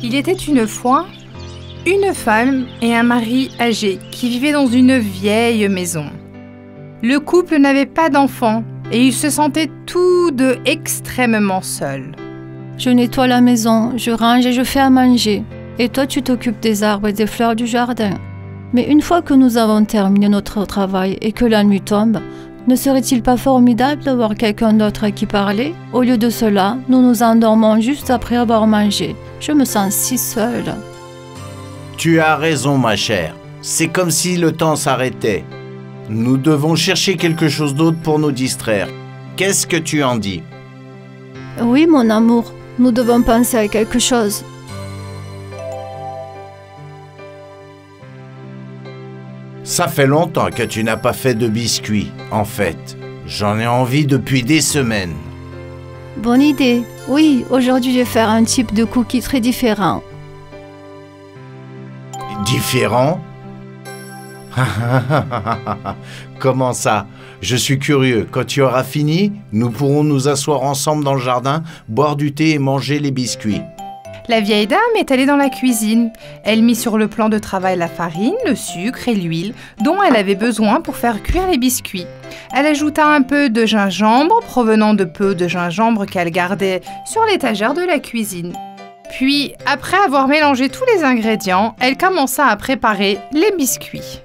Il était une fois une femme et un mari âgés qui vivaient dans une vieille maison. Le couple n'avait pas d'enfants et ils se sentaient tous deux extrêmement seuls. Je nettoie la maison, je range et je fais à manger. Et toi, tu t'occupes des arbres et des fleurs du jardin. Mais une fois que nous avons terminé notre travail et que la nuit tombe, ne serait-il pas formidable d'avoir quelqu'un d'autre à qui parler? Au lieu de cela, nous nous endormons juste après avoir mangé. Je me sens si seule. Tu as raison, ma chère. C'est comme si le temps s'arrêtait. Nous devons chercher quelque chose d'autre pour nous distraire. Qu'est-ce que tu en dis? Oui, mon amour, nous devons penser à quelque chose. Ça fait longtemps que tu n'as pas fait de biscuits, en fait. J'en ai envie depuis des semaines. Bonne idée. Oui, aujourd'hui je vais faire un type de cookie très différent. Différent? Comment ça? Je suis curieux. Quand tu auras fini, nous pourrons nous asseoir ensemble dans le jardin, boire du thé et manger les biscuits. La vieille dame est allée dans la cuisine. Elle mit sur le plan de travail la farine, le sucre et l'huile dont elle avait besoin pour faire cuire les biscuits. Elle ajouta un peu de gingembre provenant de peu de gingembre qu'elle gardait sur l'étagère de la cuisine. Puis, après avoir mélangé tous les ingrédients, elle commença à préparer les biscuits.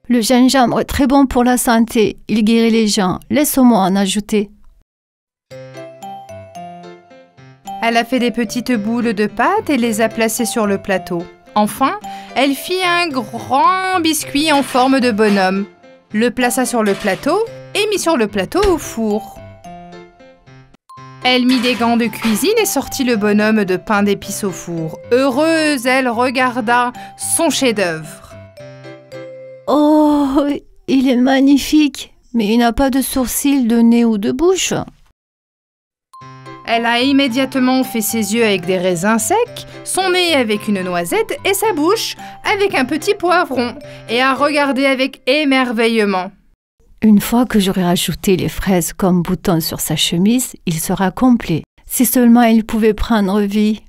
Le gingembre est très bon pour la santé. Il guérit les gens. Laisse-moi en ajouter. Elle a fait des petites boules de pâte et les a placées sur le plateau. Enfin, elle fit un grand biscuit en forme de bonhomme, le plaça sur le plateau et mit sur le plateau au four. Elle mit des gants de cuisine et sortit le bonhomme de pain d'épices au four. Heureuse, elle regarda son chef-d'œuvre. Oh, il est magnifique, mais il n'a pas de sourcils, de nez ou de bouche. Elle a immédiatement fait ses yeux avec des raisins secs, son nez avec une noisette et sa bouche avec un petit poivron, et a regardé avec émerveillement. Une fois que j'aurai ajouté les fraises comme boutons sur sa chemise, il sera complet. Si seulement il pouvait prendre vie.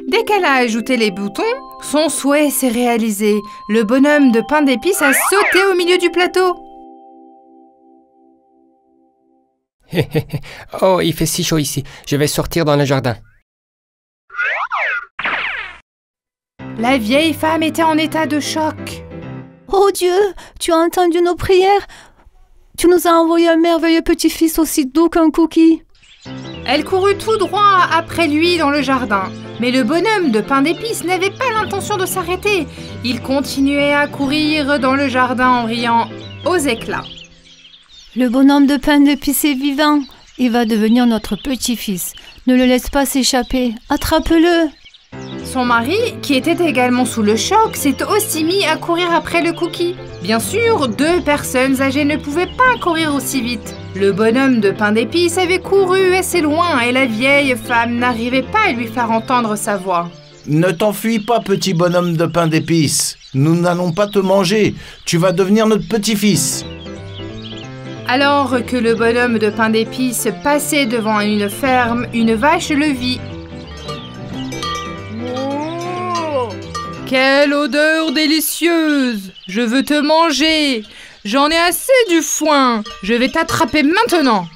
Dès qu'elle a ajouté les boutons, son souhait s'est réalisé. Le bonhomme de pain d'épices a sauté au milieu du plateau. Oh, il fait si chaud ici. Je vais sortir dans le jardin. La vieille femme était en état de choc. Oh Dieu, tu as entendu nos prières? Tu nous as envoyé un merveilleux petit-fils aussi doux qu'un cookie. Elle courut tout droit après lui dans le jardin. Mais le bonhomme de pain d'épices n'avait pas l'intention de s'arrêter. Il continuait à courir dans le jardin en riant aux éclats. Le bonhomme de pain d'épices est vivant. Il va devenir notre petit-fils. Ne le laisse pas s'échapper. Attrape-le. Son mari, qui était également sous le choc, s'est aussi mis à courir après le cookie. Bien sûr, 2 personnes âgées ne pouvaient pas courir aussi vite. Le bonhomme de pain d'épices avait couru assez loin et la vieille femme n'arrivait pas à lui faire entendre sa voix. Ne t'enfuis pas, petit bonhomme de pain d'épices. Nous n'allons pas te manger. Tu vas devenir notre petit-fils. Alors que le bonhomme de pain d'épices passait devant une ferme, une vache le vit. Oh, quelle odeur délicieuse! Je veux te manger! J'en ai assez du foin! Je vais t'attraper maintenant!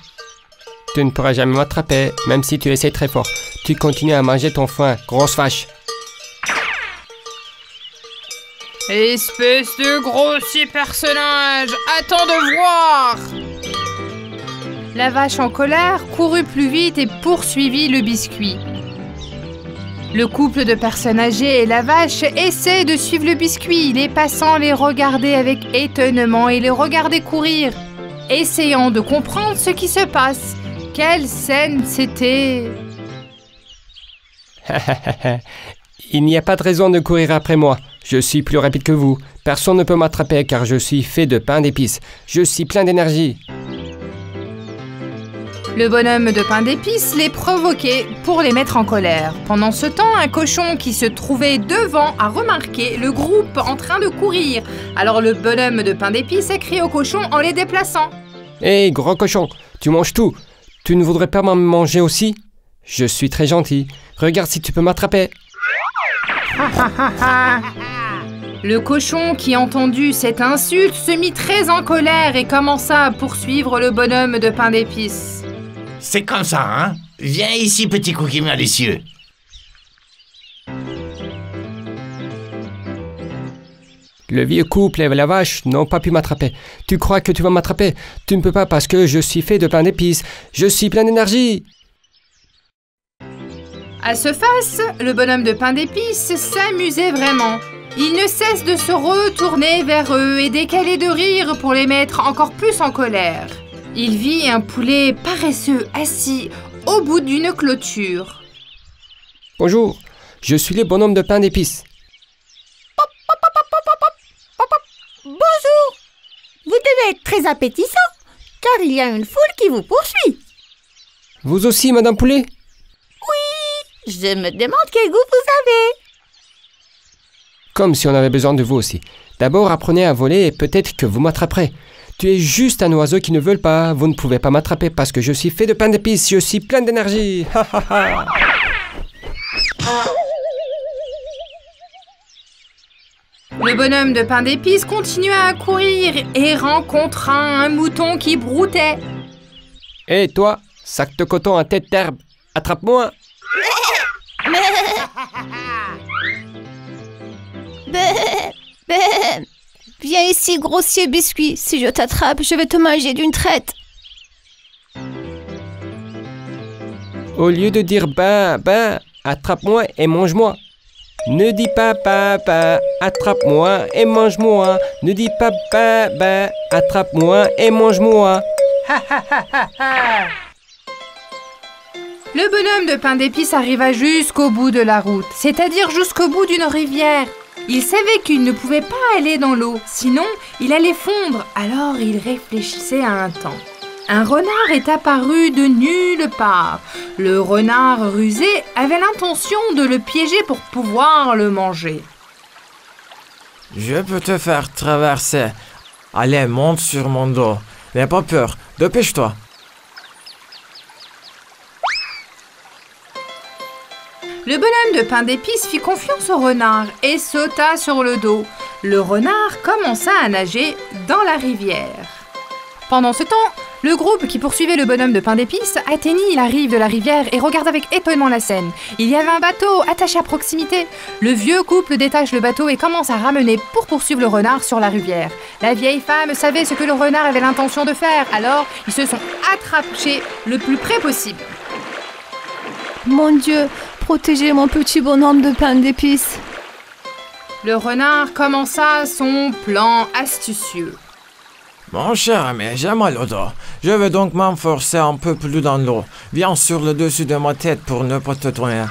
Tu ne pourras jamais m'attraper, même si tu essaies très fort. Tu continues à manger ton foin, grosse vache. Espèce de grossier personnage! Attends de voir! La vache en colère courut plus vite et poursuivit le biscuit. Le couple de personnes âgées et la vache essaient de suivre le biscuit. Les passants les regardaient avec étonnement et les regardaient courir, essayant de comprendre ce qui se passe. Quelle scène c'était! Il n'y a pas de raison de courir après moi. Je suis plus rapide que vous. Personne ne peut m'attraper car je suis fait de pain d'épices. Je suis plein d'énergie. Le bonhomme de pain d'épices les provoquait pour les mettre en colère. Pendant ce temps, un cochon qui se trouvait devant a remarqué le groupe en train de courir. Alors le bonhomme de pain d'épices a crié au cochon en les déplaçant. Hé, gros cochon, tu manges tout. Tu ne voudrais pas m'en manger aussi? Je suis très gentil. Regarde si tu peux m'attraper. Le cochon qui entendu cette insulte se mit très en colère et commença à poursuivre le bonhomme de pain d'épices. C'est comme ça, hein? Viens ici, petit cookie malicieux. Le vieux couple et la vache n'ont pas pu m'attraper. Tu crois que tu vas m'attraper? Tu ne peux pas parce que je suis fait de pain d'épices. Je suis plein d'énergie. À ce face, le bonhomme de pain d'épices s'amusait vraiment. Il ne cesse de se retourner vers eux et d'écaler de rire pour les mettre encore plus en colère. Il vit un poulet paresseux assis au bout d'une clôture. Bonjour, je suis le bonhomme de pain d'épices. Bonjour. Vous devez être très appétissant, car il y a une foule qui vous poursuit. Vous aussi, Madame Poulet? Je me demande quel goût vous avez. Comme si on avait besoin de vous aussi. D'abord, apprenez à voler et peut-être que vous m'attraperez. Tu es juste un oiseau qui ne veut pas. Vous ne pouvez pas m'attraper parce que je suis fait de pain d'épices. Je suis plein d'énergie. Le bonhomme de pain d'épices continua à courir et rencontra un mouton qui broutait. Hé, toi, sac de coton à tête d'herbe, attrape-moi. Viens ici, grossier biscuit. Si je t'attrape, je vais te manger d'une traite. Au lieu de dire ben, attrape-moi et mange-moi. Ne dis pas attrape-moi et mange-moi. Ne dis pas attrape-moi et mange-moi. Le bonhomme de pain d'épices arriva jusqu'au bout de la route, c'est-à-dire jusqu'au bout d'une rivière. Il savait qu'il ne pouvait pas aller dans l'eau, sinon il allait fondre, alors il réfléchissait à un temps. Un renard est apparu de nulle part. Le renard rusé avait l'intention de le piéger pour pouvoir le manger. Je peux te faire traverser. Allez, monte sur mon dos. N'aie pas peur, dépêche-toi. Le bonhomme de pain d'épices fit confiance au renard et sauta sur le dos. Le renard commença à nager dans la rivière. Pendant ce temps, le groupe qui poursuivait le bonhomme de pain d'épices atteignit la rive de la rivière et regarda avec étonnement la scène. Il y avait un bateau attaché à proximité. Le vieux couple détache le bateau et commence à ramener pour poursuivre le renard sur la rivière. La vieille femme savait ce que le renard avait l'intention de faire, alors ils se sont attrapés le plus près possible. Mon Dieu, protégez mon petit bonhomme de pain d'épices. Le renard commença son plan astucieux. Mon cher ami, j'ai mal au dos. Je vais donc m'enforcer un peu plus dans l'eau. Viens sur le dessus de ma tête pour ne pas te tourner.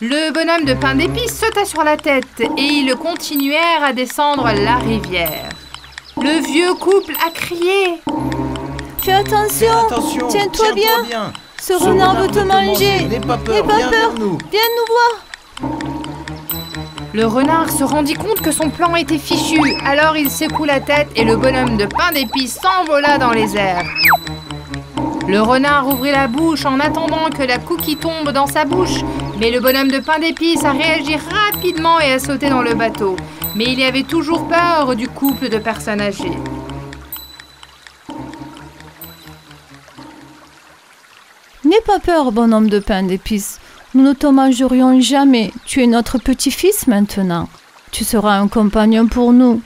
Le bonhomme de pain d'épices sauta sur la tête et ils continuèrent à descendre la rivière. Le vieux couple a crié. Fais attention, tiens-toi bien. Ce renard veut te manger. N'aie pas peur, viens nous voir. Le renard se rendit compte que son plan était fichu, alors il secoua la tête et le bonhomme de pain d'épices s'envola dans les airs. Le renard ouvrit la bouche en attendant que la cookie tombe dans sa bouche, mais le bonhomme de pain d'épices a réagi rapidement et a sauté dans le bateau. Mais il y avait toujours peur du couple de personnes âgées. N'aie pas peur, bonhomme de pain d'épices. Nous ne te mangerions jamais. Tu es notre petit-fils maintenant. Tu seras un compagnon pour nous.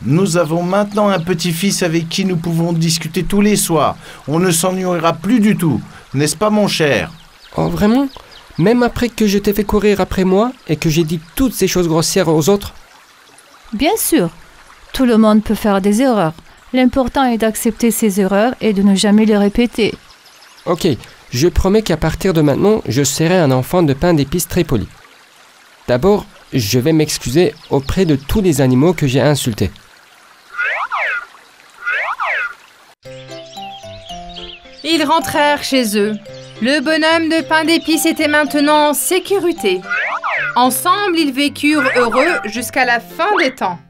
Nous avons maintenant un petit-fils avec qui nous pouvons discuter tous les soirs. On ne s'ennuiera plus du tout. N'est-ce pas, mon cher? Oh, vraiment? Même après que je t'ai fait courir après moi et que j'ai dit toutes ces choses grossières aux autres? Bien sûr. Tout le monde peut faire des erreurs. L'important est d'accepter ses erreurs et de ne jamais les répéter. Ok. Je promets qu'à partir de maintenant, je serai un enfant de pain d'épices très poli. D'abord, je vais m'excuser auprès de tous les animaux que j'ai insultés. Ils rentrèrent chez eux. Le bonhomme de pain d'épices était maintenant en sécurité. Ensemble, ils vécurent heureux jusqu'à la fin des temps.